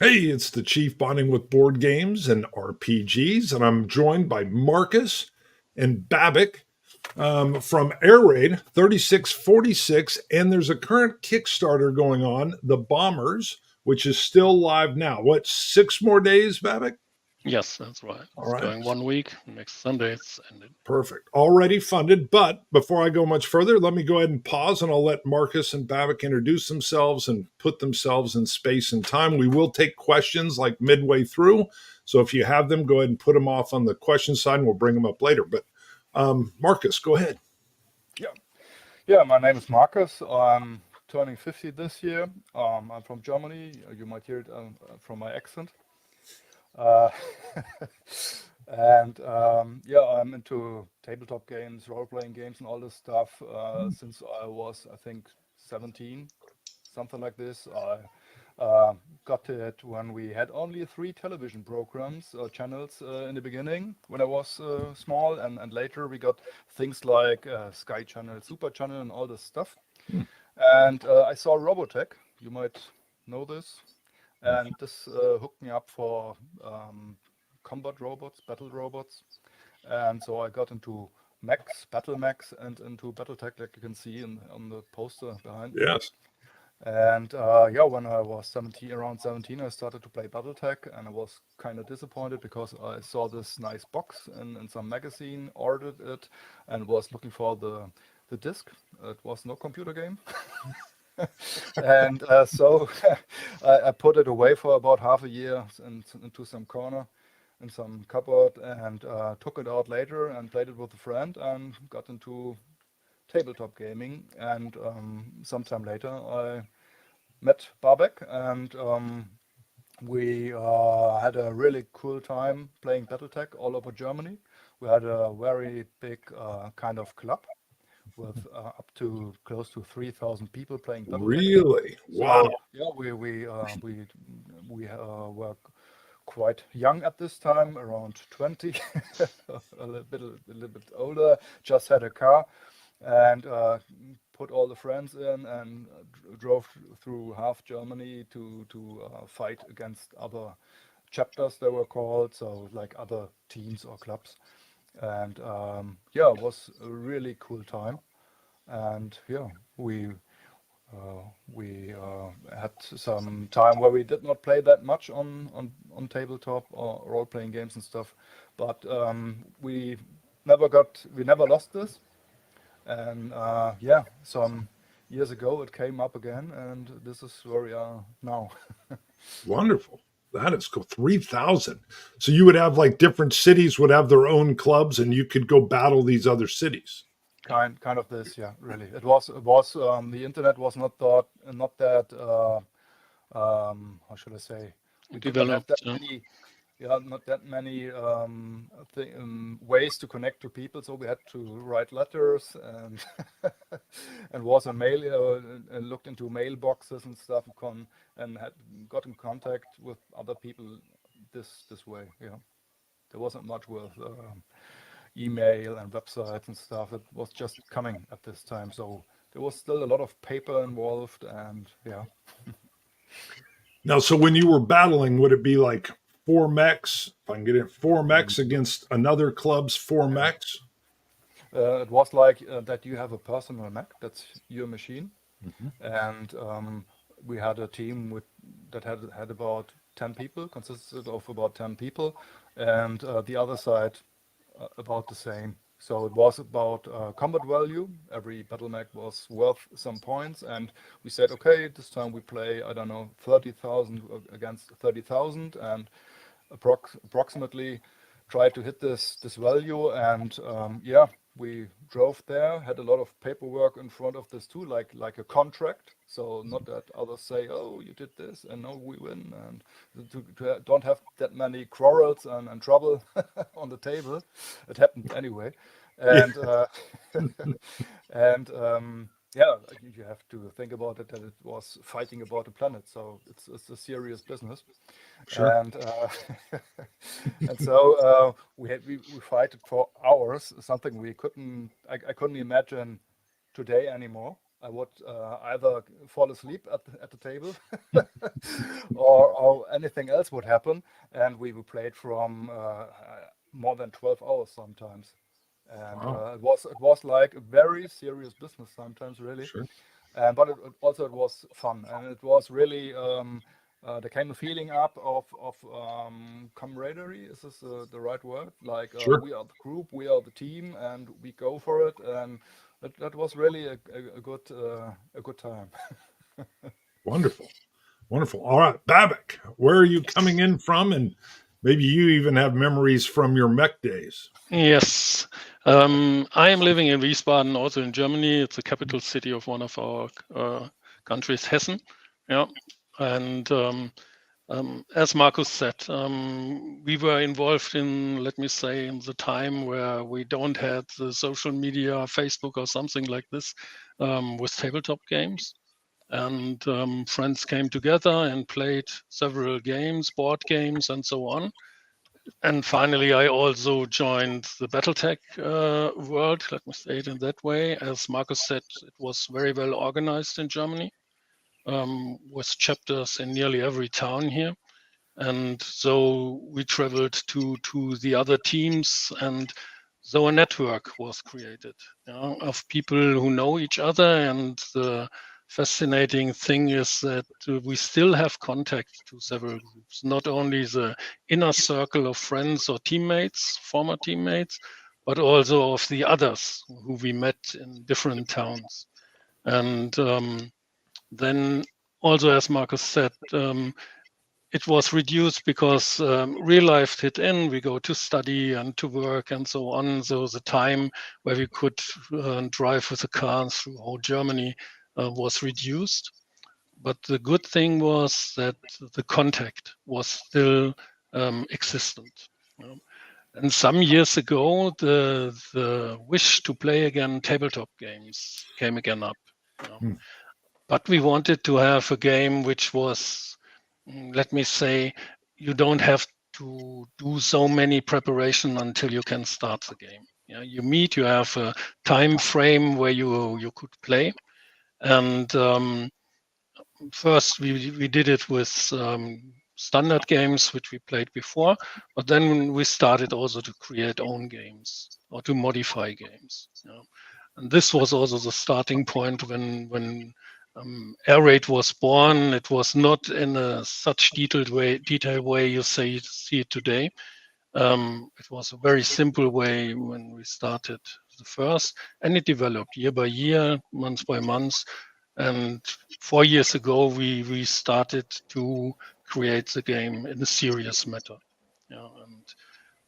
Hey, it's the Chief bonding with board games and RPGs, and I'm joined by Markus and Babek from Air Raid 3646. And there's a current Kickstarter going on, The Bombers, which is still live now. What, 6 more days, Babek? Yes, that's right. All It's right. going 1 week. Next Sunday it's ended. Perfect. Already funded. But before I go much further, let me go ahead and pause and I'll let Markus and Babik introduce themselves and put themselves in space and time. We will take questions like midway through. So if you have them, go ahead and put them off on the question side and we'll bring them up later. But Markus, go ahead. Yeah, my name is Markus. I'm turning 50 this year. I'm from Germany. You might hear it from my accent. Uh, and yeah, I'm into tabletop games, role-playing games, and all this stuff since I was, I think, 17, something like this. I got it when we had only 3 television programs or channels in the beginning when I was small, and later we got things like Sky Channel, Super Channel, and all this stuff. Hmm. And I saw Robotech. You might know this. And this hooked me up for combat robots, battle robots. And so I got into mechs, battle mechs, and into BattleTech, like you can see on the poster behind me. Yes. And yeah, when I was 17, around 17, I started to play BattleTech, and I was kind of disappointed because I saw this nice box in some magazine, ordered it, and was looking for the disc. It was no computer game. And so I put it away for about half a year into some corner in some cupboard, and took it out later and played it with a friend and got into tabletop gaming. And sometime later I met Babek, and we had a really cool time playing BattleTech all over Germany. We had a very big kind of club with up to close to 3,000 people playing BattleTech. Really? Wow. So yeah, we were quite young at this time, around 20, a little bit older. Just had a car, and put all the friends in, and drove through half Germany to fight against other chapters, they were called, so like other teams or clubs. And yeah, it was a really cool time. And yeah, we had some time where we did not play that much on tabletop or role-playing games and stuff, but we never lost this. And yeah, some years ago it came up again, and this is where we are now. Wonderful. That is cool. 3,000. So you would have like different cities would have their own clubs and you could go battle these other cities. Kind of this, yeah, really. It was the internet was not that how should I say? We did not have Developed. that many, yeah, not that many ways to connect to people, so we had to write letters and and was a mail and looked into mailboxes and stuff, and had got in contact with other people this way. Yeah, there wasn't much with email and websites and stuff. It was just coming at this time, so there was still a lot of paper involved, and yeah. Now, so when you were battling, would it be like four mechs? If I can get it, four mechs against another club's four mechs? It was like that you have a personal Mac, that's your machine, Mhm. and we had a team that had about 10 people, consisted of about 10 people, and the other side about the same. So it was about combat value. Every battle mech was worth some points, and we said, okay, this time we play, I don't know, 30,000 against 30,000, and approximately try to hit this value. And yeah, we drove there, had a lot of paperwork in front of this too, like a contract. So not that others say, oh, you did this, and no, we win, and don't have that many quarrels and trouble on the table. It happened anyway. Yeah. And and yeah, you have to think about it, that it was fighting about a planet, so it's a serious business. Sure. And and so we fight it for hours, something I couldn't imagine today anymore. I would either fall asleep at the table, or anything else would happen, and we played from more than 12 hours sometimes, and Wow. it was like a very serious business sometimes, really. Sure. But it was fun, and it was really there came a feeling up of camaraderie. Is this the right word? Like Sure. we are the group, we are the team, and we go for it. And that was really a good time. Wonderful. Wonderful. All right, Babek, where are you coming Yes. in from? And maybe you even have memories from your mech days. Yes. I am living in Wiesbaden, also in Germany. It's the capital city of one of our countries, Hessen. Yeah. And as Markus said, we were involved in, let me say, in the time where we don't have the social media, Facebook or something like this, with tabletop games. And friends came together and played several games, board games, and so on. And finally, I also joined the BattleTech world, let me say it in that way. As Markus said, it was very well organized in Germany, with chapters in nearly every town here. And so we traveled to the other teams, and so a network was created, you know, of people who know each other. And the fascinating thing is that we still have contact to several groups, not only the inner circle of friends or teammates, former teammates, but also of the others who we met in different towns. And then also, as Markus said, it was reduced because real life hit in. We go to study and to work and so on. So the time where we could drive with the cars through whole Germany was reduced. But the good thing was that the contact was still existent. You know. And some years ago, the wish to play again tabletop games came again up. You know. Hmm. But we wanted to have a game which was, let me say, you don't have to do so many preparation until you can start the game. Yeah, you meet, you have a time frame where you could play, and first we did it with standard games which we played before, but then we started also to create own games or to modify games. You know. And this was also the starting point when Air Raid was born. It was not in a such detailed way you see it today. It was a very simple way when we started the first, and it developed year by year, month by month. And 4 years ago, we started to create the game in a serious matter. Yeah, and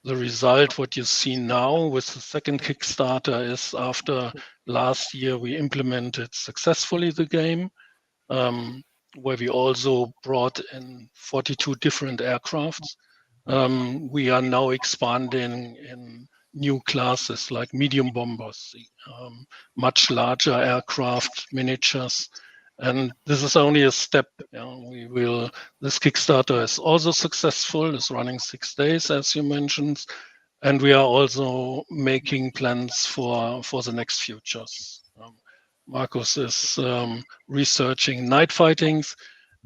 the result, what you see now with the second Kickstarter, is after last year we implemented successfully the game, where we also brought in 42 different aircrafts. We are now expanding in new classes like medium bombers, much larger aircraft, miniatures. And this is only a step. You know, this Kickstarter is also successful, it's running 6 days, as you mentioned. And we are also making plans for the next futures. Markus is researching night fightings,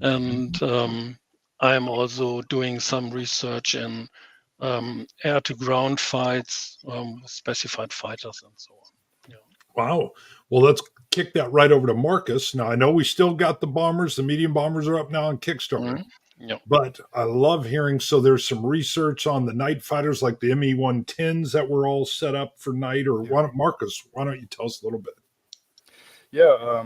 and I'm also doing some research in air to ground fights with specified fighters and so on. Yeah. Wow. Well, let's kick that right over to Markus. Now, I know we still got the bombers. The medium bombers are up now on Kickstarter. Mhm. Yeah. But I love hearing. So there's some research on the night fighters, like the ME-110s that were all set up for night. Or Yeah. Markus, why don't you tell us a little bit? Yeah,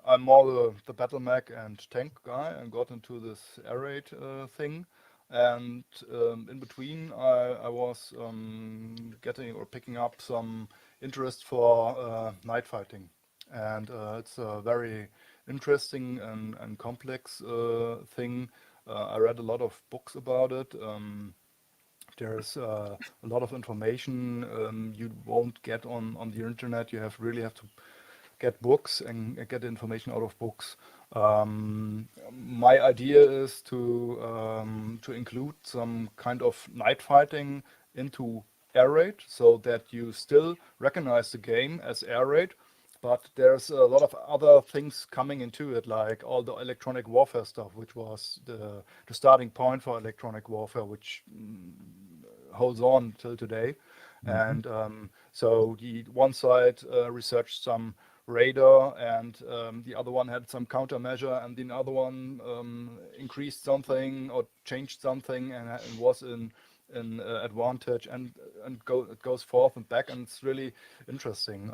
I'm more the battle mech and tank guy and got into this air raid thing. And in between, I was getting or picking up some interest for night fighting. And it's a very interesting and complex thing. I read a lot of books about it. There's a lot of information you won't get on the internet. You really have to get books and get information out of books. My idea is to include some kind of night fighting into air raid, so that you still recognize the game as air raid, but there's a lot of other things coming into it, like all the electronic warfare stuff, which was the starting point for electronic warfare, which holds on till today. And so the one side researched some radar, and the other one had some countermeasure, and the other one increased something or changed something, and was in advantage, and it goes forth and back, and it's really interesting.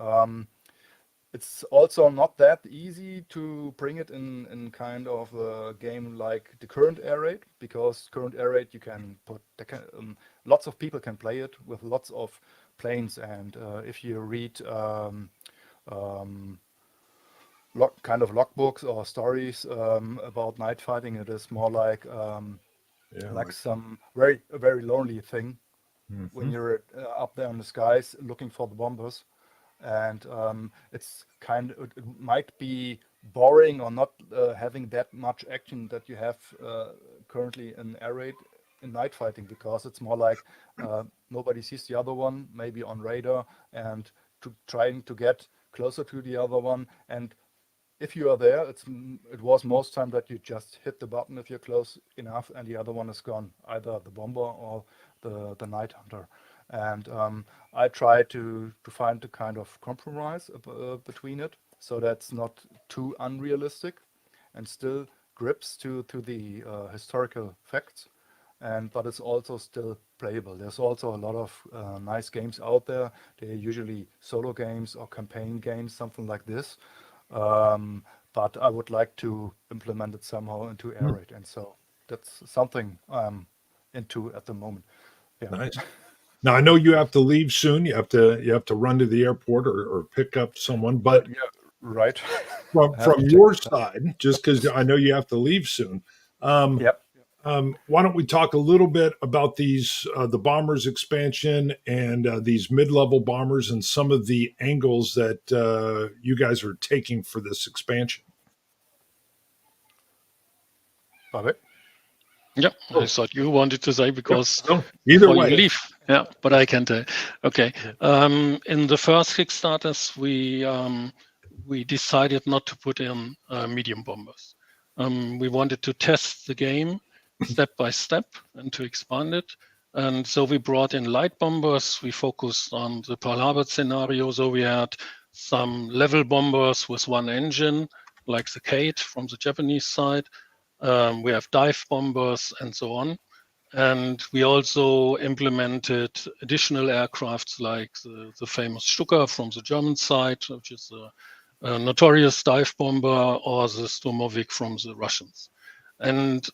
It's also not that easy to bring it in kind of a game like the current air raid, because current air raid you can put lots of people can play it with lots of planes, and if you read kind of logbooks or stories about night fighting, it is more like some very lonely thing when you're up there in the skies looking for the bombers. And it might be boring or not having that much action that you have currently in air raid in night fighting, because it's more like nobody sees the other one, maybe on radar, and trying to get closer to the other one. And if you are there, it was most time that you just hit the button if you're close enough, and the other one is gone, either the bomber or the night hunter. And I try to find a kind of compromise between it, so that's not too unrealistic and still grips to the historical facts, but it's also still playable. There's also a lot of nice games out there. They're usually solo games or campaign games, something like this. But I would like to implement it somehow into air raid, and so that's something I'm into at the moment. Yeah. Nice. Now I know you have to leave soon. You have to run to the airport or pick up someone. But yeah, right. from your side, just because I know you have to leave soon. Yep. Why don't we talk a little bit about these the bombers expansion and these mid-level bombers and some of the angles that you guys are taking for this expansion? Babek? Yeah, I thought you wanted to say, because either way. you leave. Yeah, but I can tell. Okay. In the first Kickstarters, we decided not to put in medium bombers. We wanted to test the game step by step and to expand it. And so we brought in light bombers. We focused on the Pearl Harbor scenario. So we had some level bombers with one engine, like the Kate from the Japanese side. We have dive bombers and so on. And we also implemented additional aircrafts like the famous Stuka from the German side, which is a notorious dive bomber, or the Sturmovik from the Russians. And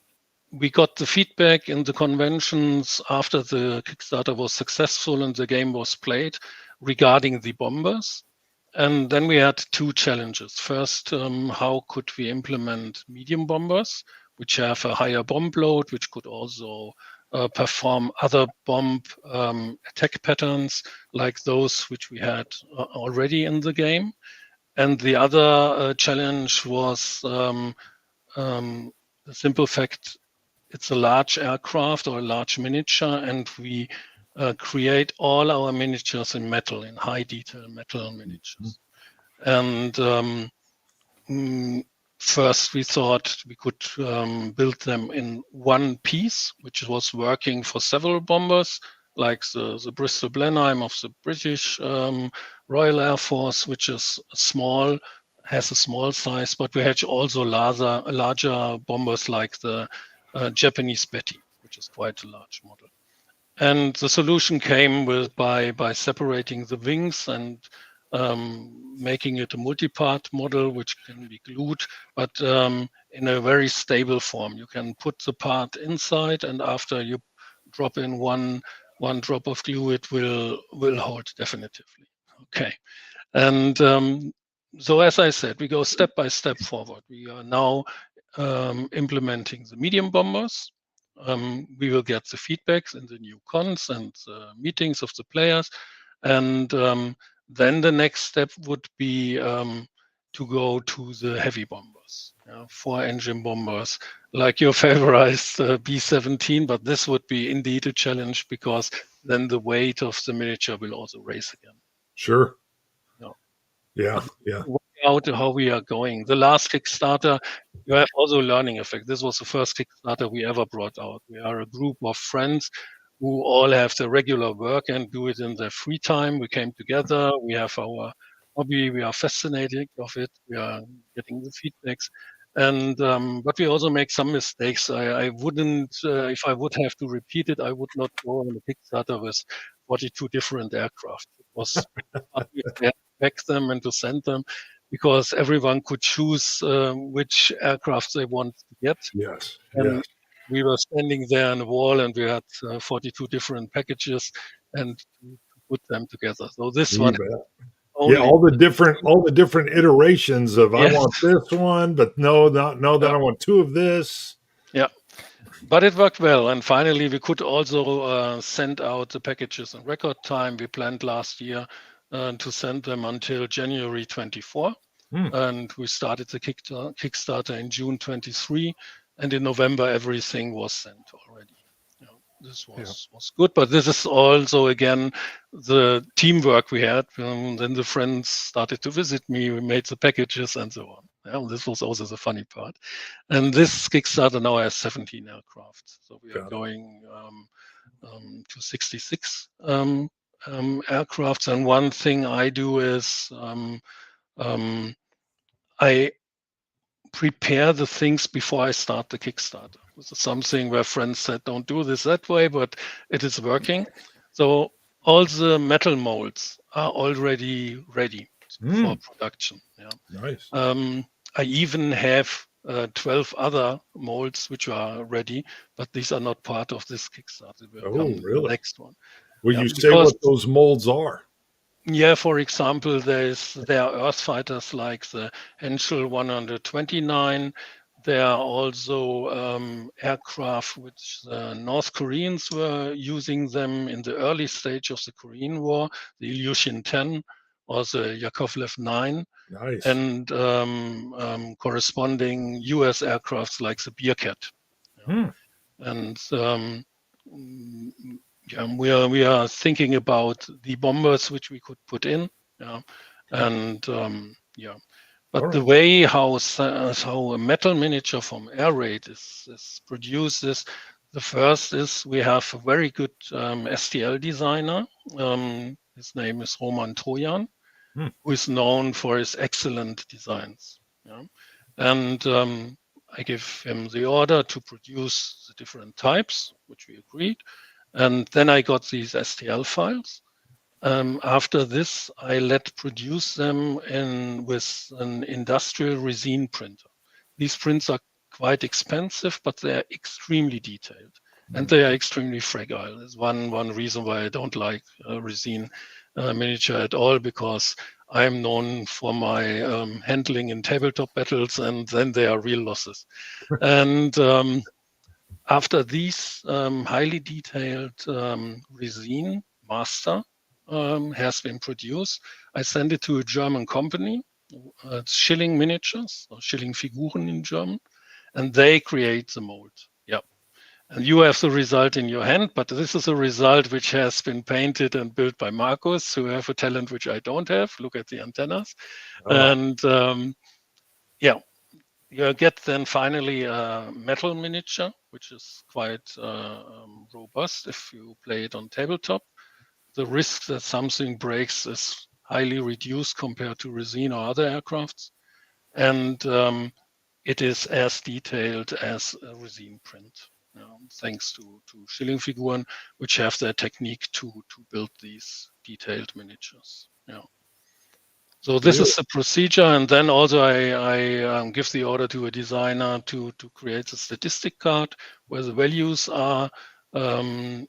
we got the feedback in the conventions after the Kickstarter was successful and the game was played regarding the bombers. And then we had two challenges. First, how could we implement medium bombers, which have a higher bomb load, which could also perform other bomb attack patterns like those which we had already in the game. And the other challenge was the simple fact it's a large aircraft or a large miniature, and we create all our miniatures in metal, in high detail metal miniatures. And first we thought we could build them in one piece, which was working for several bombers, like the Bristol Blenheim of the British Royal Air Force, which is small, has a small size, but we had also larger bombers like the Japanese Betty, which is quite a large model. And the solution came by separating the wings and making it a multi-part model, which can be glued, but in a very stable form. You can put the part inside, and after you drop in one drop of glue, it will hold definitively. Okay, and so as I said, we go step by step forward. We are now implementing the medium bombers. We will get the feedbacks in the new cons and meetings of the players, and then the next step would be to go to the heavy bombers, 4-engine bombers, like your favorite B-17, but this would be indeed a challenge, because then the weight of the miniature will also raise again. Sure. Yeah. Yeah. Yeah. Out how we are going. The last Kickstarter, you have also a learning effect. This was the first Kickstarter we ever brought out. We are a group of friends who all have the regular work and do it in their free time. We came together. We have our hobby. We are fascinated of it. We are getting the feedbacks. And but we also make some mistakes. I wouldn't, if I would have to repeat it, I would not go on a Kickstarter with 42 different aircraft. It was we had to pack them and to send them, because everyone could choose which aircraft they want to get. Yes. And Yes. we were standing there on the wall, and we had 42 different packages, and to put them together. So this You one bet. only. Yeah, all the different iterations of I Yes. want this one, but no, that I want two of this. Yeah. But it worked well, and finally we could also send out the packages in record time. We planned last year to send them until January 24, and we started the Kickstarter in June 23, and in November everything was sent already. You know, this was good, but this is also again the teamwork we had. Then the friends started to visit me. We made the packages and so on. Yeah, this was also the funny part. And this Kickstarter now has 17 aircraft. So we are going to 66 aircrafts. And one thing I do is I prepare the things before I start the Kickstarter. This is something where friends said, don't do this that way, but it is working. So all the metal molds are already ready for production. Yeah. Nice. I even have 12 other molds which are ready, but these are not part of this Kickstarter. Oh, really? The next one. Will you say what those molds are? Yeah, for example, there are Earth fighters like the Henschel 129. There are also aircraft which the North Koreans were using them in the early stage of the Korean War, the Ilyushin 10 or the Yakovlev 9. Nice. And corresponding US aircrafts like the Bearcat. And we are thinking about the bombers which we could put in. And but the way how a metal miniature from air raid is produced is, the first is we have a very good STL designer. His name is Roman Trojan, who is known for his excellent designs. And I give him the order to produce the different types, which we agreed. And then I got these STL files. After this, I let produce them with an industrial resin printer. These prints are quite expensive, but they are extremely detailed. And they are extremely fragile. There's one reason why I don't like resin miniature at all, because I'm known for my handling in tabletop battles, and then they are real losses. And after these highly detailed resin master has been produced, I send it to a German company. It's Schilling Miniatures, or Schilling Figuren in German, and they create the mold. And you have the result in your hand, but this is a result which has been painted and built by Markus, who have a talent which I don't have. Look at the antennas. And you get then finally a metal miniature, which is quite robust if you play it on tabletop. The risk that something breaks is highly reduced compared to resin or other aircrafts. And it is as detailed as a resin print. Thanks to Schilling Figuren, which have their technique to build these detailed miniatures. So this is the procedure, and then also I give the order to a designer to create a statistic card where the values are on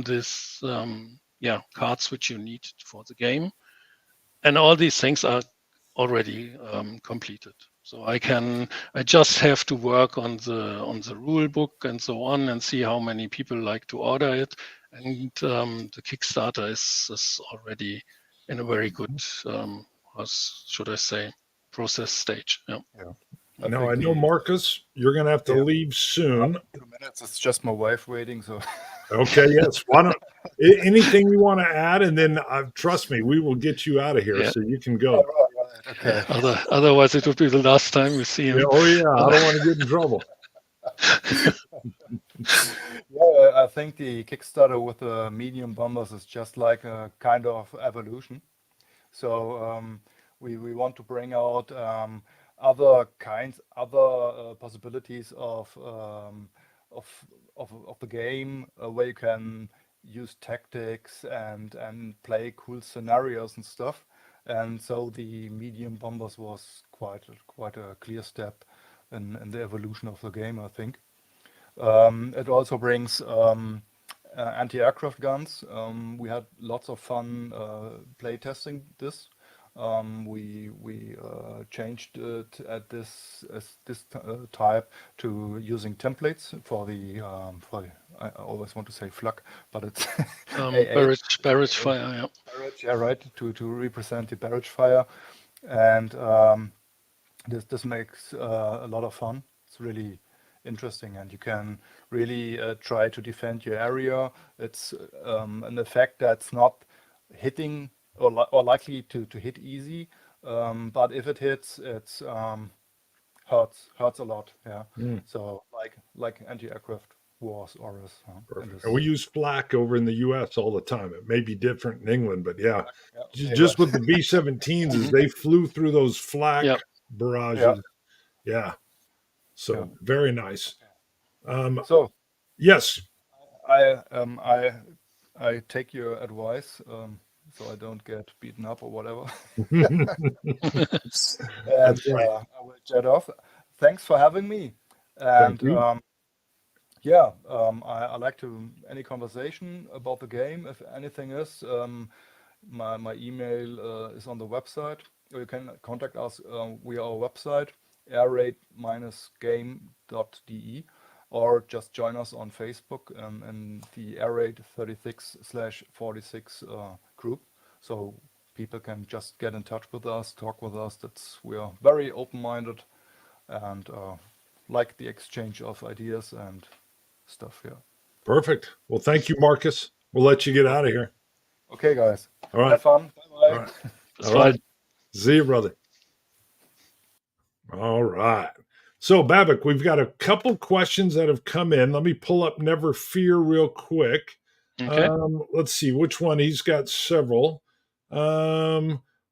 this cards which you need for the game, and all these things are already completed. So I just have to work on the rule book and so on, and see how many people like to order it. And the Kickstarter is already in a very good, should I say, process stage. Now I know, Markus, you're going to have to leave soon. 2 minutes. It's just my wife waiting. So. Okay. Yes. Why don't anything you want to add, and then trust me, we will get you out of here so you can go. Okay. Otherwise, it would be the last time we see him. Yeah, oh yeah, I don't want to get in trouble. Yeah, I think the Kickstarter with the medium bombers is just like a kind of evolution. So we want to bring out other possibilities of the game where you can use tactics and play cool scenarios and stuff. And so the medium bombers was quite a clear step in the evolution of the game, I think. It also brings anti-aircraft guns. We had lots of fun play testing this. We changed it at this type to using templates for the I always want to say flak, but it's Barrage fire, yeah. barrage, yeah, right, to represent the barrage fire, and this makes a lot of fun. It's really interesting, and you can really try to defend your area. It's an effect that's not hitting or likely to hit easy, but if it hits, it's hurts a lot. Yeah. So like anti-aircraft wars or Perfect. And we use flak over in the U.S. all the time. It may be different in England, but yeah, yeah, just right. with the B-17s, as they flew through those flak Yeah. barrages. Yeah. So Yeah. very nice. So Yes. I take your advice, so I don't get beaten up or whatever. That's And right. I will jet off. Thanks for having me. And Thank you. yeah, I like to any conversation about the game. If anything is, my email is on the website, or you can contact us via our website, airraid-game.de, or just join us on Facebook in the airraid 36/46 group. So people can just get in touch with us, talk with us. We are very open-minded and like the exchange of ideas and stuff. Yeah. Perfect. Well, thank you, Marcus. We'll let you get out of here. Okay, guys. All right. Have fun. All Bye-bye. right. All right. See you, brother. All right. So, Babek, we've got a couple questions that have come in. Let me pull up Never Fear real quick. Okay. Let's see which one. He's got several.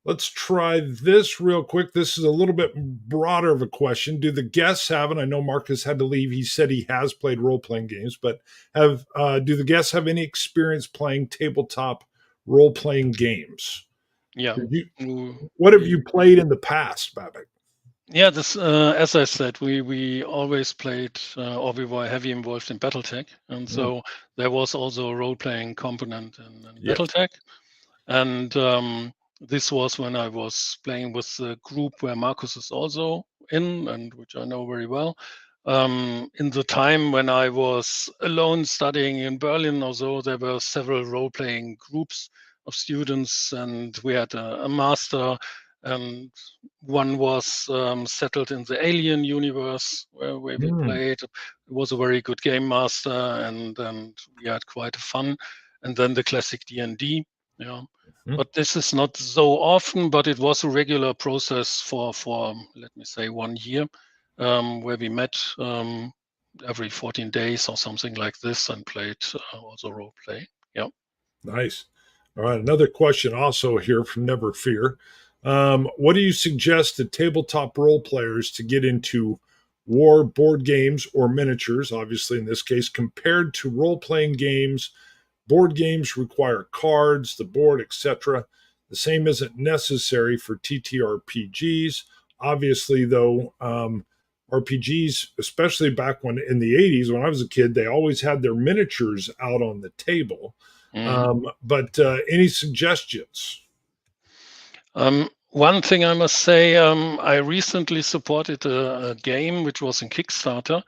Let's try this real quick. This is a little bit broader of a question. Do the guests have, and I know Marcus had to leave, he said he has played role-playing games, but do the guests have any experience playing tabletop role-playing games? Yeah. What have you played in the past, Babek? Yeah, this as I said, we always played or we were heavily involved in BattleTech, and so there was also a role-playing component in BattleTech, and this was when I was playing with the group where Markus is also in, and which I know very well. In the time when I was alone studying in Berlin, also there were several role-playing groups of students, and we had a master, and one was settled in the Alien universe where we played. It was a very good game master, and we had quite fun. And then the classic D&D, yeah. But this is not so often, but it was a regular process for let me say 1 year, where we met every 14 days or something like this and played also role play. Yeah. Nice. All right. Another question also here from Never Fear. What do you suggest to tabletop role players to get into war board games or miniatures, obviously in this case, compared to role-playing games? Board games require cards, the board, etc. The same isn't necessary for TTRPGs. Obviously, though, RPGs, especially back when in the 80s, when I was a kid, they always had their miniatures out on the table. But any suggestions? One thing I must say, I recently supported a game which was in Kickstarter,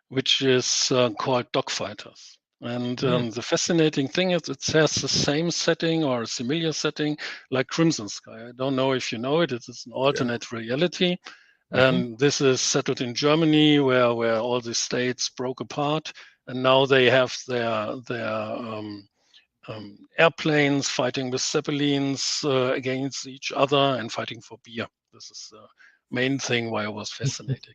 which is called Dogfighters. And the fascinating thing is it has the same setting or a similar setting like Crimson Sky. I don't know if you know it. It is an alternate reality. And this is settled in Germany where all the states broke apart. And now they have their airplanes fighting with zeppelins against each other and fighting for beer. This is the main thing why I was fascinated.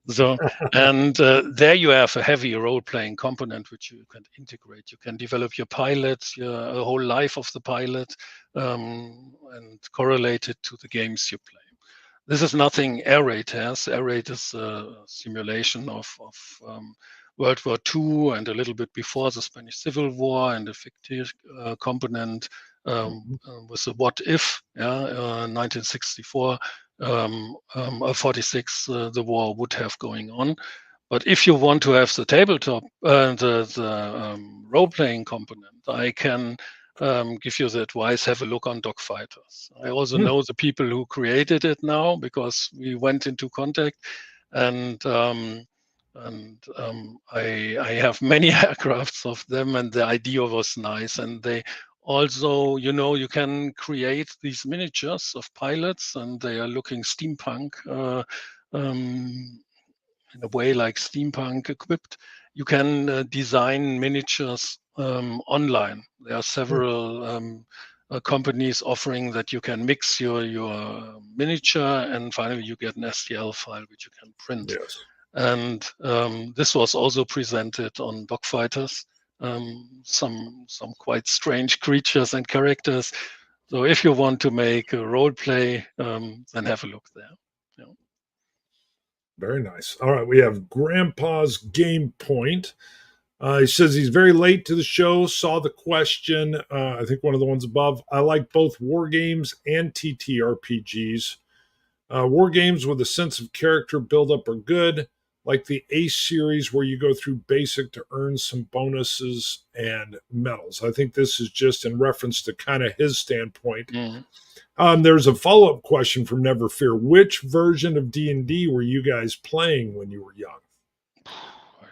So, and there you have a heavy role-playing component which you can integrate. You can develop your pilots, the whole life of the pilot, and correlate it to the games you play. This is nothing Air Raid has. Air Raid is a simulation of World War II and a little bit before the Spanish Civil War, and a fictive component with the what if, 1964, 46, the war would have going on. But if you want to have the tabletop, the role-playing component, I can give you the advice, have a look on Dogfighters. I also know the people who created it now because we went into contact, and I have many aircrafts of them, and the idea was nice. And they also, you can create these miniatures of pilots, and they are looking steampunk, in a way like steampunk equipped. You can design miniatures online. There are several companies offering that you can mix your miniature, and finally you get an STL file which you can print. Yes. And this was also presented on Dogfighters. Some quite strange creatures and characters. So if you want to make a role play, then have a look there. Yeah. Very nice. All right, we have Grandpa's Game Point. He says he's very late to the show, saw the question, I think one of the ones above. I like both war games and TTRPGs. War games with a sense of character buildup are good, like the Ace series where you go through basic to earn some bonuses and medals. I think this is just in reference to kind of his standpoint. There's a follow-up question from Never Fear. Which version of D&D were you guys playing when you were young?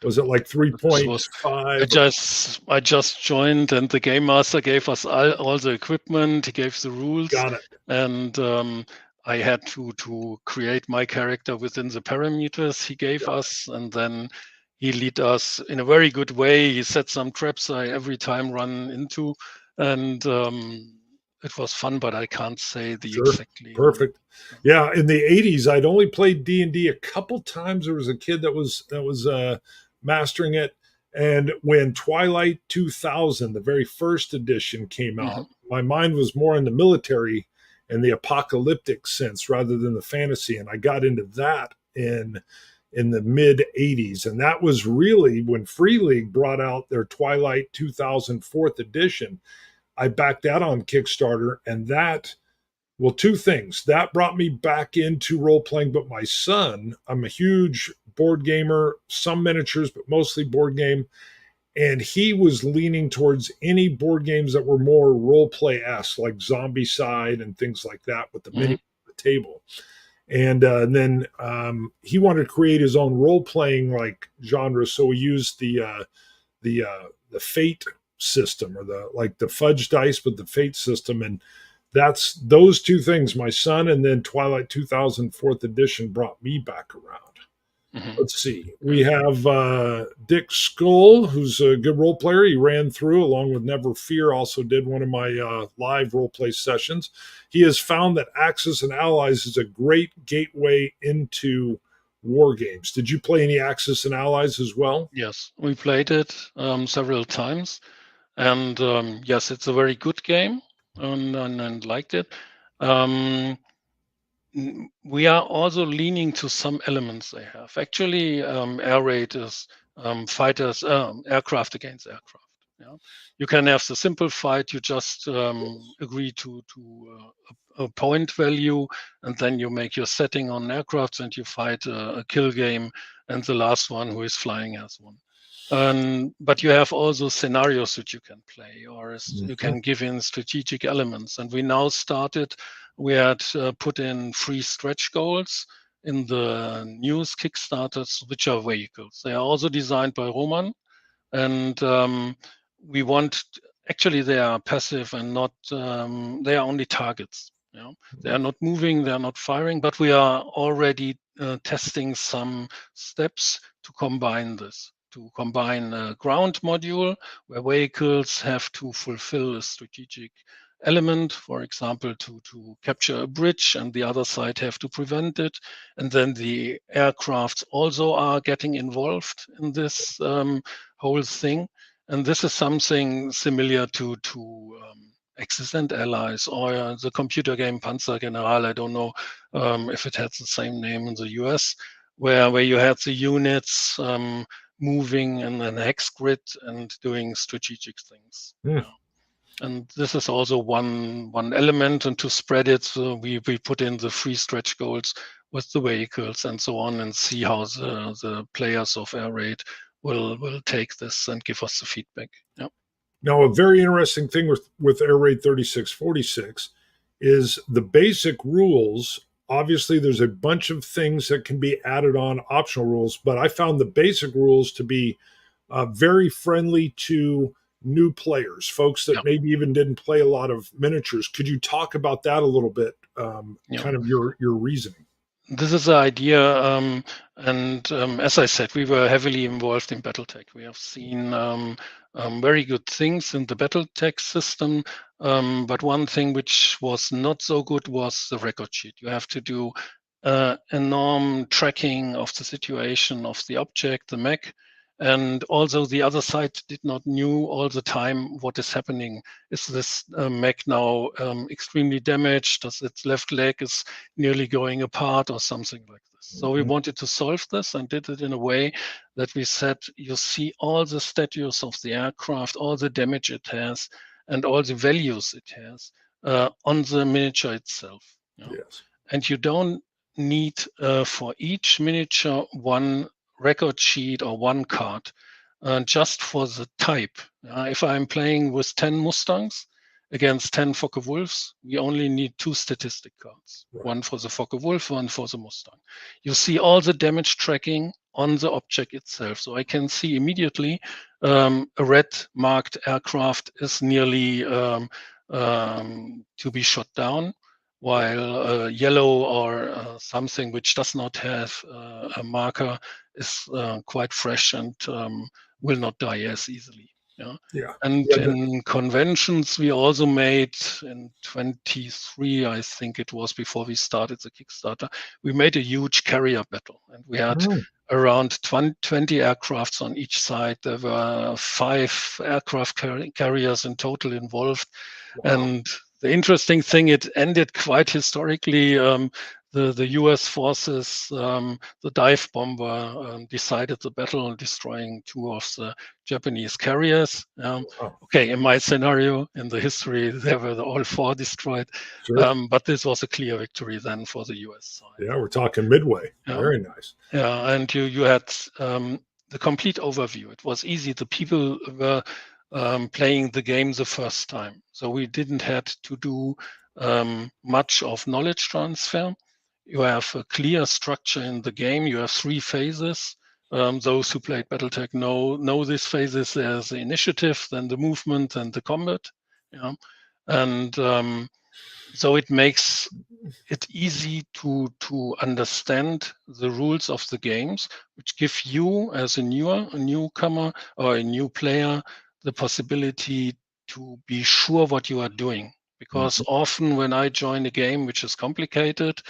Was it like 3.5? I just joined, and the game master gave us all the equipment. He gave the rules. Got it. And I had to create my character within the parameters he gave us, and then he led us in a very good way. He set some traps I every time run into, and it was fun, but I can't say the exactly. Perfect. Yeah, in the 80s, I'd only played D&D a couple times. There was a kid that was mastering it, and when Twilight 2000, the very first edition, came out, my mind was more in the military and the apocalyptic sense rather than the fantasy, and I got into that in the mid 80s, and that was really when Free League brought out their Twilight 2000 4th edition. I backed that on Kickstarter, and that, well, two things. That brought me back into role-playing, but my son, I'm a huge board gamer, some miniatures, but mostly board game, and he was leaning towards any board games that were more role-play-esque, like Zombicide and things like that with the mini on the table. And then he wanted to create his own role-playing like genre, so we used the Fate system, or the fudge dice with the Fate system, and that's those two things, my son, and then Twilight 2000 4th edition brought me back around. Let's see. We have Dick Skull, who's a good role player. He ran through, along with Never Fear, also did one of my live role play sessions. He has found that Axis and Allies is a great gateway into war games. Did you play any Axis and Allies as well? Yes, we played it several times. And yes, it's a very good game, and liked it. We are also leaning to some elements they have. Actually, Air Raid is fighters, aircraft against aircraft. Yeah, you can have the simple fight. You just agree to a point value, and then you make your setting on aircrafts, and you fight a kill game, and the last one who is flying has one. But you have also scenarios that you can play, or you can give in strategic elements. And we now started. We had put in 3 stretch goals in the newest Kickstarters, which are vehicles. They are also designed by Roman, and we want. Actually, they are passive and not. They are only targets. They are not moving. They are not firing. But we are already testing some steps to combine this. To combine a ground module where vehicles have to fulfill a strategic element, for example, to capture a bridge, and the other side have to prevent it. And then the aircrafts also are getting involved in this whole thing. And this is something similar to Axis and Allies, or the computer game Panzer General. I don't know if it has the same name in the US, where you had the units moving in an hex grid and doing strategic things. Hmm. Yeah. And this is also one element. And to spread it, we put in the free stretch goals with the vehicles and so on, and see how the players of Air Raid will take this and give us the feedback. Yeah. Now, a very interesting thing with Air Raid 3646 is the basic rules. Obviously, there's a bunch of things that can be added on, optional rules, but I found the basic rules to be very friendly to new players, folks that Yeah. maybe even didn't play a lot of miniatures. Could you talk about that a little bit? Yeah. Kind of your reasoning. This is the idea, and as I said, we were heavily involved in BattleTech. We have seen very good things in the BattleTech system, but one thing which was not so good was the record sheet. You have to do enormous tracking of the situation of the object, the mech, and also the other side did not knew all the time what is happening. Is this mech now extremely damaged? Does its left leg is nearly going apart or something like this? So we wanted to solve this and did it in a way that we said, you see all the status of the aircraft, all the damage it has, and all the values it has on the miniature itself. You know? Yes. And you don't need for each miniature one record sheet or one card, just for the type. If I'm playing with 10 Mustangs against 10 Focke-Wulfs, we only need 2 statistic cards, Right. one for the Focke-Wulf, one for the Mustang. You see all the damage tracking on the object itself. So I can see immediately a red marked aircraft is nearly to be shot down, while yellow or something which does not have a marker is quite fresh and will not die as easily. Yeah. Yeah. And Yeah, in conventions, we also made in 23, I think it was before we started the Kickstarter, we made a huge carrier battle, and we had around 20 aircrafts on each side. There were 5 aircraft carriers in total involved. Wow. And the interesting thing, it ended quite historically. The U.S. forces, the dive bomber, decided the battle, destroying 2 of the Japanese carriers. Wow. Okay, in my scenario, in the history, they were all 4 destroyed. Sure. But this was a clear victory then for the U.S. side. Yeah, we're talking midway. Yeah. Very nice. Yeah, and you had the complete overview. It was easy. The people were playing the game the first time, so we didn't had to do much of knowledge transfer. You have a clear structure in the game. You have 3 phases. Those who played BattleTech know these phases. There's the initiative, then the movement, and the combat. Yeah, and so it makes it easy to understand the rules of the games, which give you as a newcomer or a new player the possibility to be sure what you are doing. Because often when I join a game which is complicated,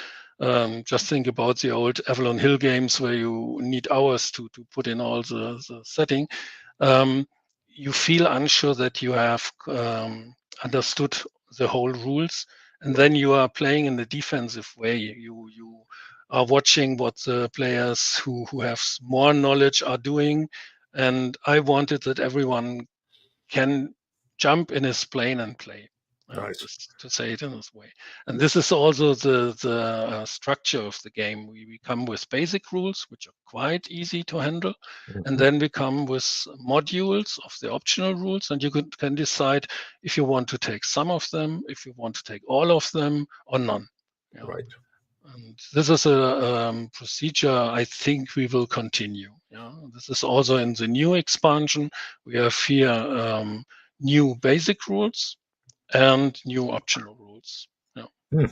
just think about the old Avalon Hill games where you need hours to put in all the setting. You feel unsure that you have understood the whole rules, and then you are playing in a defensive way. You are watching what the players who have more knowledge are doing, and I wanted that everyone can jump in his plane and play. Nice. Just to say it in this way. And this is also the structure of the game. We come with basic rules, which are quite easy to handle. And then we come with modules of the optional rules, and you can decide if you want to take some of them, if you want to take all of them, or none. Yeah. Right. And this is a procedure I think we will continue. Yeah, this is also in the new expansion. We have here new basic rules and new optional rules. Yeah,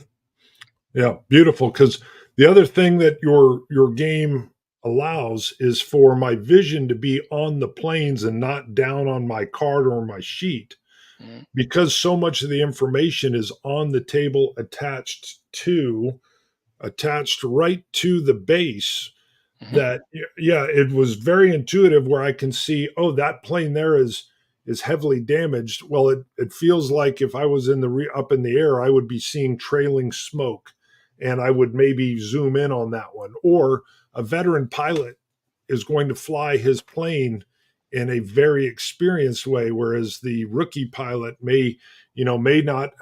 Yeah, beautiful. Because the other thing that your game allows is for my vision to be on the planes and not down on my card or my sheet. Mm. because so much of the information is on the table attached right to the base, Mhm. that yeah, it was very intuitive where I can see, oh, that plane there is heavily damaged. Well, it feels like if I was up in the air, I would be seeing trailing smoke, and I would maybe zoom in on that one. Or a veteran pilot is going to fly his plane in a very experienced way, whereas the rookie pilot may not.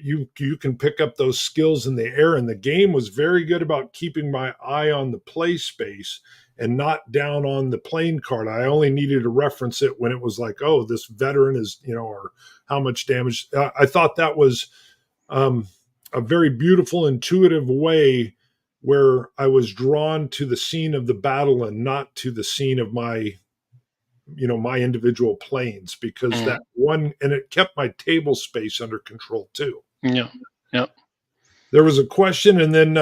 You can pick up those skills in the air, and the game was very good about keeping my eye on the play space and not down on the plane card. I only needed to reference it when it was like, oh, this veteran is, or how much damage. I thought that was a very beautiful, intuitive way where I was drawn to the scene of the battle and not to the scene of my individual planes, because Mm. that one, and it kept my table space under control too. Yeah. Yeah. There was a question, and then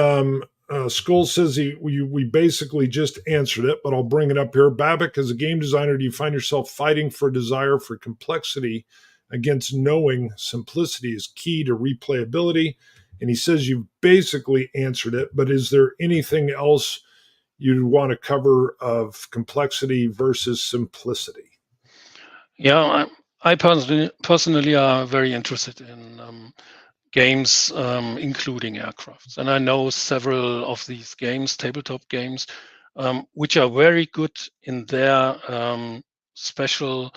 Skull says we basically just answered it, but I'll bring it up here. Babek, as a game designer, do you find yourself fighting for desire for complexity against knowing simplicity is key to replayability? And he says you've basically answered it, but is there anything else you'd want to cover of complexity versus simplicity? Yeah. I personally are very interested in games including aircrafts, and I know several of these games, tabletop games, which are very good in their special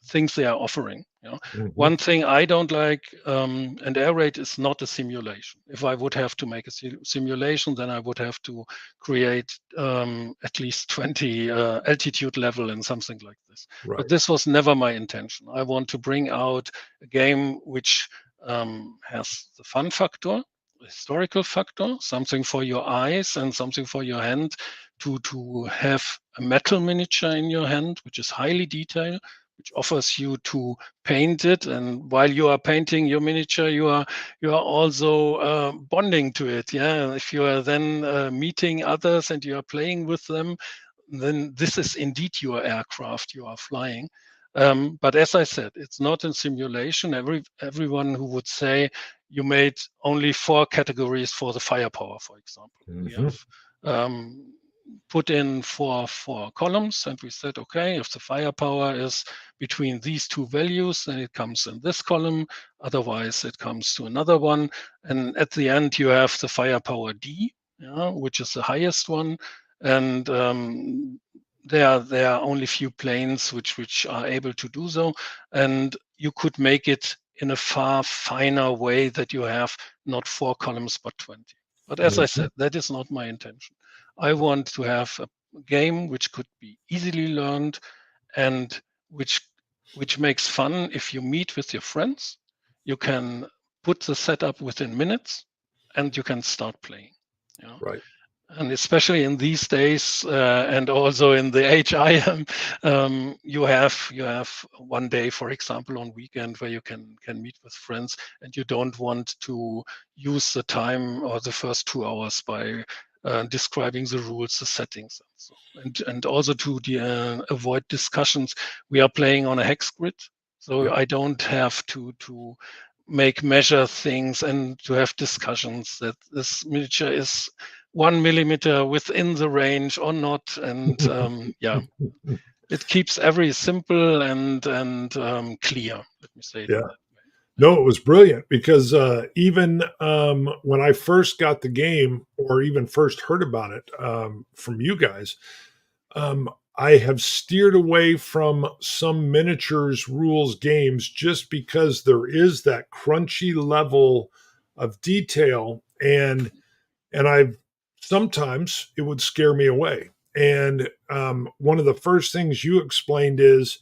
things they are offering. Mm-hmm. One thing I don't like, and Air Raid is not a simulation. If I would have to make a simulation, then I would have to create at least 20 altitude level and something like this. Right. But this was never my intention. I want to bring out a game which has the fun factor, historical factor, something for your eyes and something for your hand, to have a metal miniature in your hand, which is highly detailed, which offers you to paint it, and while you are painting your miniature, you are also bonding to it. Yeah, if you are then meeting others and you are playing with them, then this is indeed your aircraft you are flying. But as I said, it's not a simulation. Everyone who would say you made only 4 categories for the firepower, for example, we have put in four columns, and we said, okay, if the firepower is between these 2 values, then it comes in this column. Otherwise, it comes to another one. And at the end, you have the firepower D, which is the highest one. And there are only few planes which are able to do so. And you could make it in a far finer way that you have not 4 columns, but 20. But as I said, that is not my intention. I want to have a game which could be easily learned and which makes fun. If you meet with your friends, you can put the setup within minutes and you can start playing. Right. And especially in these days, and also in the age I am, you have one day, for example, on weekend where you can meet with friends, and you don't want to use the time or the first 2 hours by describing the rules, the settings, and also to avoid discussions. We are playing on a hex grid, so I don't have to measure things and to have discussions that this miniature is 1 millimeter within the range or not. And it keeps every simple and clear. Let me say it in that way. No, it was brilliant, because even when I first got the game, or even first heard about it from you guys, I have steered away from some miniatures rules games just because there is that crunchy level of detail, and I've sometimes it would scare me away. And one of the first things you explained is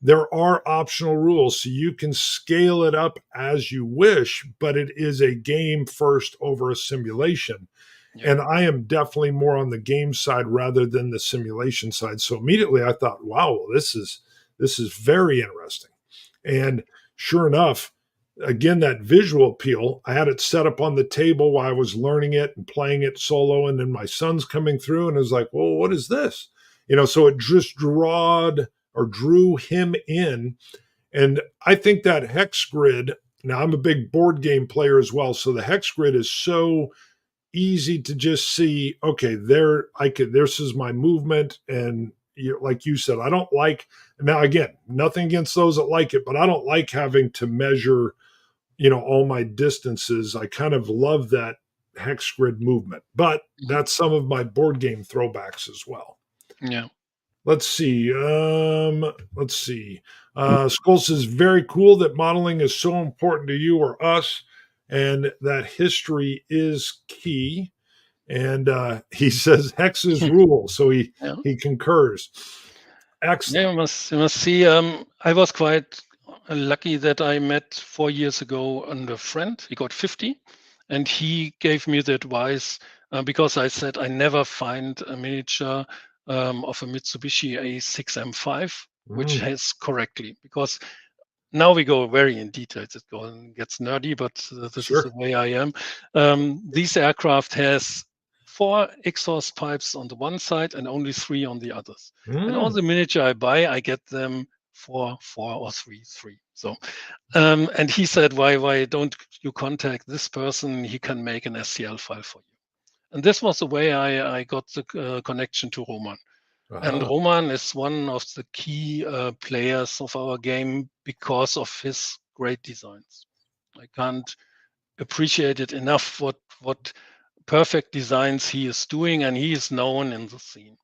there are optional rules, so you can scale it up as you wish, but it is a game first over a simulation. Yeah. And I am definitely more on the game side rather than the simulation side. So immediately I thought, wow, well, this is very interesting. And sure enough, again, that visual appeal, I had it set up on the table while I was learning it and playing it solo. And then my son's coming through and is like, well, what is this? So it just drew him in. And I think that hex grid, now I'm a big board game player as well, so the hex grid is so easy to just see, okay, this is my movement. And like you said, I don't like, now again, nothing against those that like it, but I don't like having to measure, all my distances. I kind of love that hex grid movement, but that's some of my board game throwbacks as well. Yeah. Let's see. Skull says, very cool that modeling is so important to you or us, and that history is key. And he says hexes rule, so he concurs. Excellent. Yeah, you must see. I was quite lucky that I met 4 years ago a friend. He got 50, and he gave me the advice because I said I never find a miniature of a Mitsubishi A6M5 which has correctly, because now we go very in details. It gets nerdy, but this is the way I am. These aircraft has 4 exhaust pipes on the one side and only 3 on the others. And all the miniature I buy, I get them 4, 4 or 3, 3. So, and he said, why don't you contact this person? He can make an STL file for you. And this was the way I got the connection to Roman. And Roman is one of the key players of our game because of his great designs. I can't appreciate it enough what perfect designs he is doing, and he is known in the scene.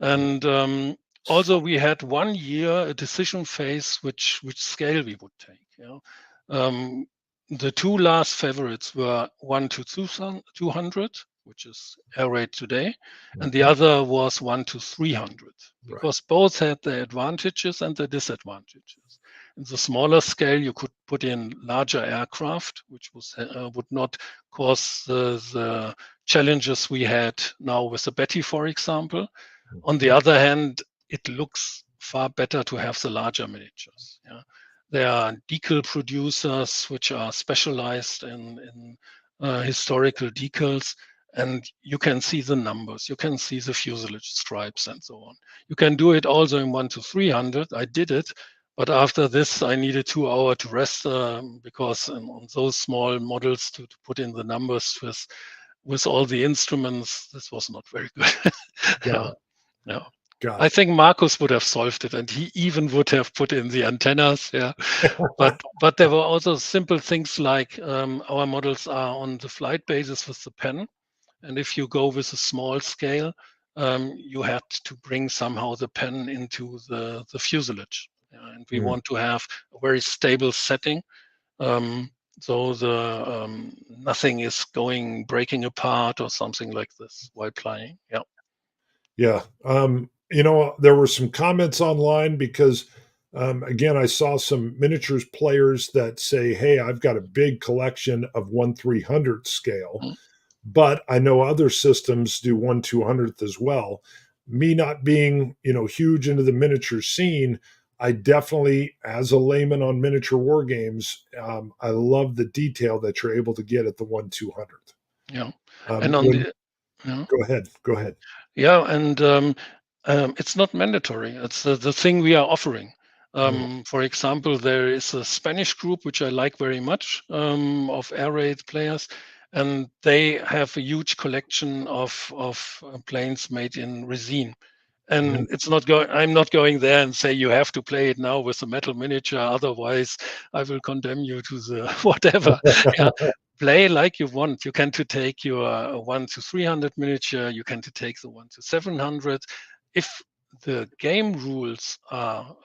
And also we had 1 year a decision phase which scale we would take. The 2 last favorites were 1 to 200, which is air raid today, and the other was 1 to 300, because both had their advantages and their disadvantages. In the smaller scale, you could put in larger aircraft, which would not cause the challenges we had now with the Betty, for example. On the other hand, it looks far better to have the larger miniatures. There are decal producers which are specialized in historical decals, and you can see the numbers, you can see the fuselage stripes and so on. You can do it also in 1 to 300. I did it, but after this I needed 2 hours to rest because on those small models to put in the numbers with all the instruments, this was not very good. No. I think Markus would have solved it, and he even would have put in the antennas. But there were also simple things like our models are on the flight basis with the pen, and if you go with a small scale, you had to bring somehow the pen into the fuselage, and we want to have a very stable setting, so the nothing is breaking apart or something like this while flying. There were some comments online because, again, I saw some miniatures players that say, hey, I've got a big collection of 1/300th scale, but I know other systems do 1/200th as well. Me not being, huge into the miniature scene, I definitely, as a layman on miniature war games, I love the detail that you're able to get at the 1/200th. And on the Go ahead. And it's not mandatory. It's the thing we are offering. For example, there is a Spanish group which I like very much of air raid players, and they have a huge collection of planes made in resin. And it's not going. I'm not going there and say you have to play it now with a metal miniature, otherwise I will condemn you to the whatever. Play like you want. You can take your 1 to 300 miniature. You can take the 1 to 700. If the game rules are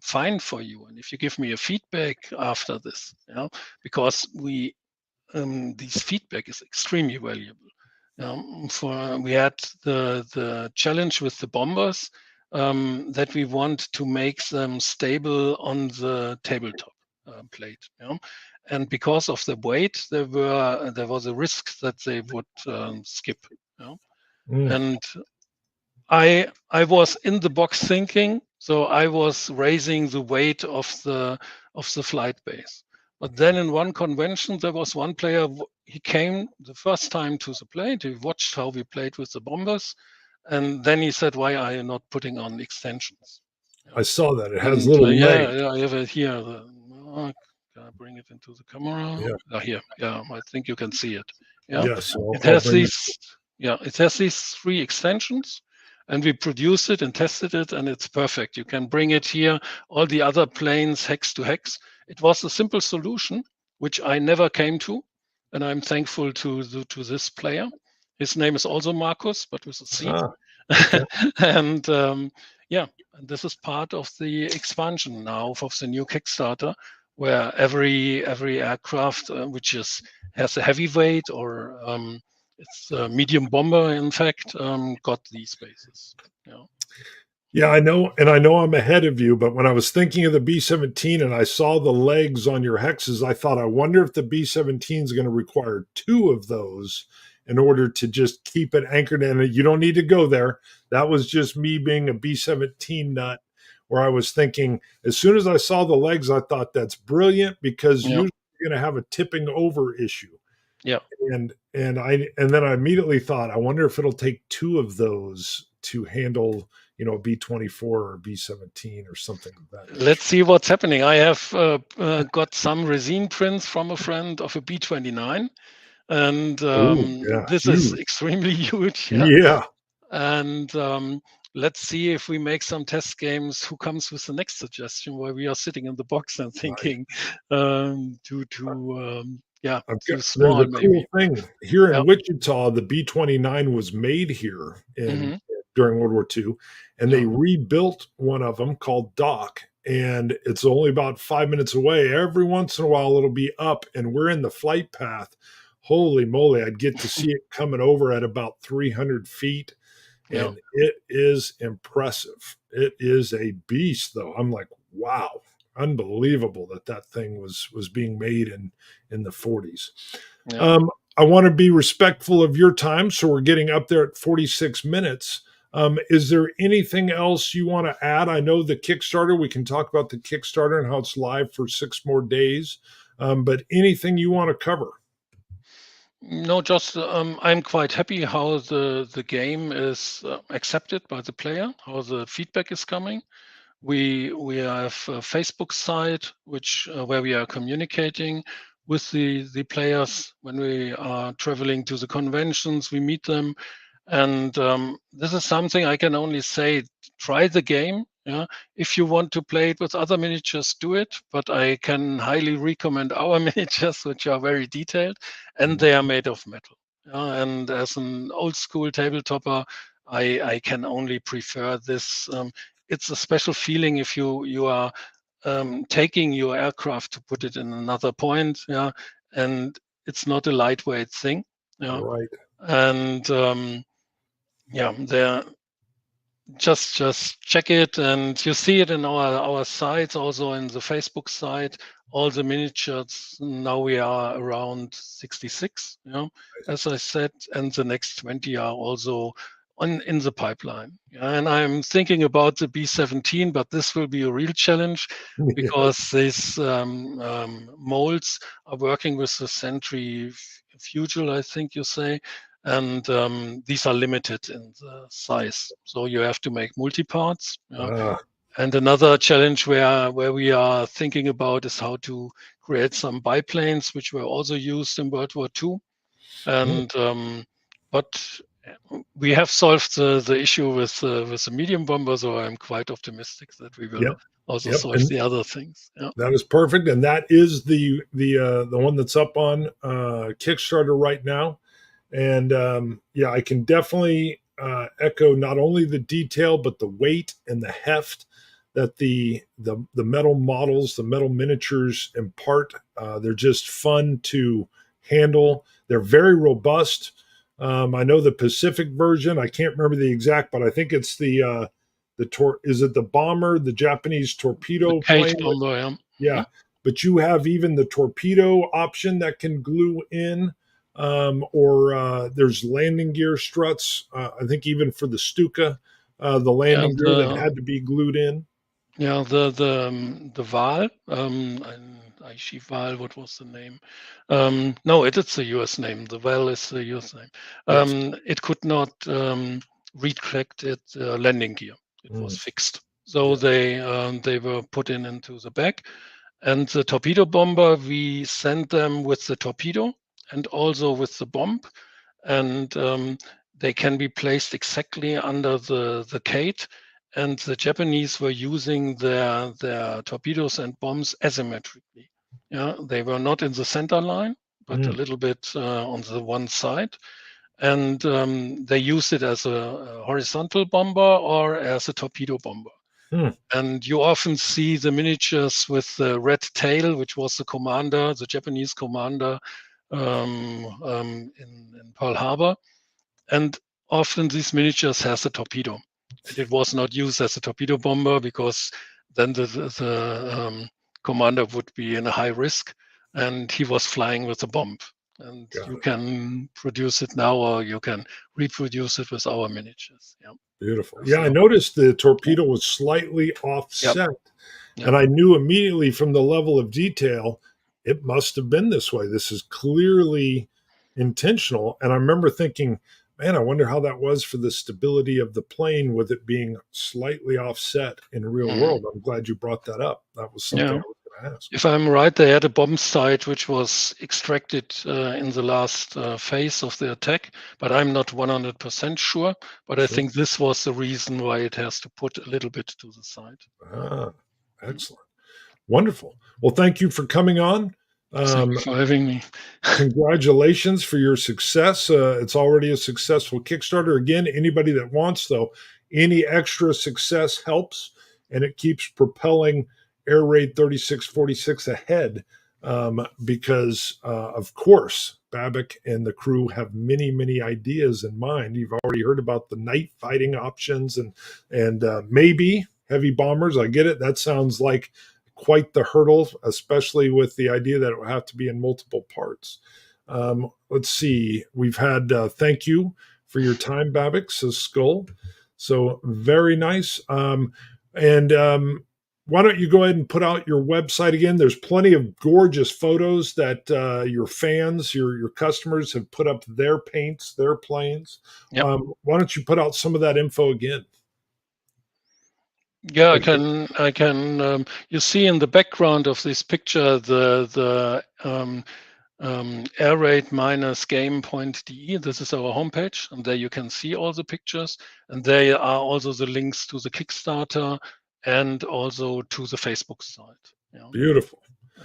fine for you, and if you give me a feedback after this, because this feedback is extremely valuable. We had the challenge with the bombers that we want to make them stable on the tabletop plate. And because of the weight, there was a risk that they would skip. And I was in the box thinking, so I was raising the weight of the flight base. But then in one convention, there was one player, he came the first time to the plate, he watched how we played with the bombers, and then he said, why are you not putting on extensions? I saw that. It has And little legs. yeah, I have it here. Can I bring it into the camera? Yeah. Here. Yeah, I think you can see it. Yeah. Yes. It has these 3 extensions, and we produced it and tested it, and it's perfect. You can bring it here, all the other planes hex to hex. It was a simple solution, which I never came to, and I'm thankful to this player. His name is also Markus, but with a C. Okay. And yeah, and this is part of the expansion now of the new Kickstarter, where every aircraft which has a heavyweight or it's a medium bomber, in fact, got these bases. Yeah, I know, and I know I'm ahead of you, but when I was thinking of the B-17 and I saw the legs on your hexes, I thought, I wonder if the B-17 is going to require 2 of those in order to just keep it anchored in it. You don't need to go there. That was just me being a B-17 nut, where I was thinking, as soon as I saw the legs, I thought that's brilliant, because usually you're going to have a tipping over issue. Yeah. And then I immediately thought, I wonder if it'll take 2 of those to handle, B-24 or B-17 or something like that. Let's see what's happening. I have got some resin prints from a friend of a B-29, and this is extremely huge. Yeah. And let's see if we make some test games. Who comes with the next suggestion? Where we are sitting in the box and thinking, too small. There's a cool thing here in Wichita. The B-29 was made here during World War II, and they rebuilt one of them called Doc, and it's only about 5 minutes away. Every once in a while it'll be up, and we're in the flight path. Holy moly, I'd get to see it coming over at about 300 feet, and it is impressive. It is a beast, though. I'm like, wow, unbelievable that thing was being made in the 40s. I want to be respectful of your time, so we're getting up there at 46 minutes. Is there anything else you want to add? I know the Kickstarter, we can talk about the Kickstarter and how it's live for 6 more days, but anything you want to cover? No, just I'm quite happy how the game is accepted by the player, how the feedback is coming. We have a Facebook site where we are communicating with the players when we are traveling to the conventions. We meet them, and this is something I can only say: try the game. Yeah, if you want to play it with other miniatures, do it. But I can highly recommend our miniatures, which are very detailed, and they are made of metal. And as an old school tabletopper, I can only prefer this. It's a special feeling if you are taking your aircraft to put it in another point, and it's not a lightweight thing. Right. And there. Just check it, and you see it in our sites, also in the Facebook site. All the miniatures, now we are around 66, as I said, and the next 20 are also in the pipeline. And I'm thinking about the B-17, but this will be a real challenge because these molds are working with the centrifugal, I think you say. And these are limited in the size, so you have to make multi-parts. And another challenge where we are thinking about is how to create some biplanes, which were also used in World War II. And but we have solved the issue with the medium bomber, so I'm quite optimistic that we will also solve the other things. That is perfect, and that is the one that's up on Kickstarter right now. And I can definitely echo not only the detail, but the weight and the heft that the metal models, the metal miniatures impart. They're just fun to handle. They're very robust. I know the Pacific version, I can't remember the exact, but I think it's is it the bomber, the Japanese torpedo plane? Bomber, yeah. But you have even the torpedo option that can glue in. Or there's landing gear struts. I think even for the Stuka, the landing gear that had to be glued in. Yeah, the Val, Aichi Val, what was the name? No, it's the US name. The Val is the US name. Yes. It could not retract its landing gear. It was fixed. So they were put into the back. And the torpedo bomber, we sent them with the torpedo and also with the bomb. And they can be placed exactly under the cate. And the Japanese were using their torpedoes and bombs asymmetrically. Yeah, they were not in the center line, but a little bit on the one side. And they used it as a horizontal bomber or as a torpedo bomber. And you often see the miniatures with the red tail, which was the commander, the Japanese commander in Pearl Harbor. And often these miniatures has a torpedo. And it was not used as a torpedo bomber because then the commander would be in a high risk, and he was flying with a bomb. And you can produce it now, or you can reproduce it with our miniatures. Yeah. Beautiful. Yeah, I noticed the torpedo was slightly offset, and I knew immediately from the level of detail it must have been this way. This is clearly intentional. And I remember thinking, man, I wonder how that was for the stability of the plane with it being slightly offset in the real world. I'm glad you brought that up. That was something I was going to ask. If I'm right, they had a bomb sight which was extracted in the last phase of the attack, but I'm not 100% sure. But I think this was the reason why it has to put a little bit to the side. Ah, excellent. Wonderful. Well, thank you for coming on. Thank you for having me. Congratulations for your success. It's already a successful Kickstarter. Again, anybody that wants, though, any extra success helps, and it keeps propelling Air Raid 3646 ahead because, of course, Babek and the crew have many, many ideas in mind. You've already heard about the night fighting options and maybe heavy bombers. I get it. That sounds like quite the hurdle, especially with the idea that it will have to be in multiple parts. Let's see. We've had thank you for your time, Babek, says Skull. So very nice. Why don't you go ahead and put out your website again? There's plenty of gorgeous photos that your fans, your customers have put up their paints, their planes. Yep. Why don't you put out some of that info again? Yeah, I can. You see in the background of this picture the air raid minus game.de. This is our homepage, and there you can see all the pictures, and there are also the links to the Kickstarter and also to the Facebook site. Yeah. Beautiful.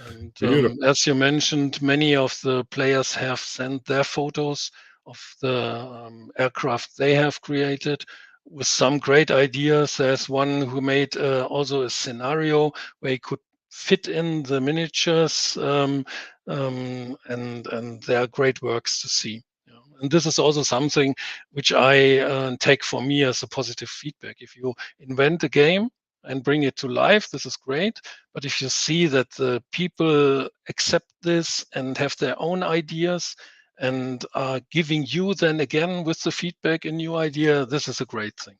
And Beautiful. as you mentioned, many of the players have sent their photos of the aircraft they have created with some great ideas. There's one who made also a scenario where he could fit in the miniatures, and they are great works to see. Yeah. And this is also something which I take for me as a positive feedback. If you invent a game and bring it to life, this is great. But if you see that the people accept this and have their own ideas and are giving you then again with the feedback a new idea, this is a great thing.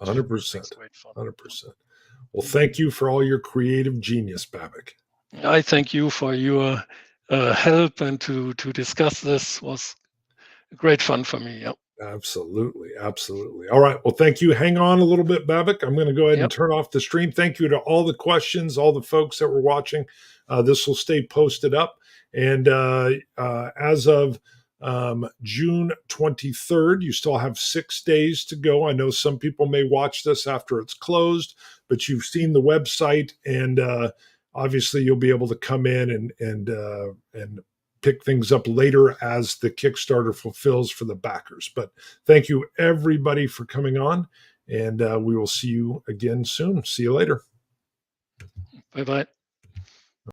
100%. 100%. Well, thank you for all your creative genius, Babek. I thank you for your help, and to discuss this was great fun for me. Yeah. Absolutely. Absolutely. All right. Well, thank you. Hang on a little bit, Babek. I'm going to go ahead and turn off the stream. Thank you to all the questions, all the folks that were watching. This will stay posted up. And as of June 23rd, you still have 6 days to go. I know some people may watch this after it's closed, but you've seen the website, and obviously you'll be able to come in and pick things up later as the Kickstarter fulfills for the backers. But thank you everybody for coming on, and we will see you again soon. See you later. Bye-bye.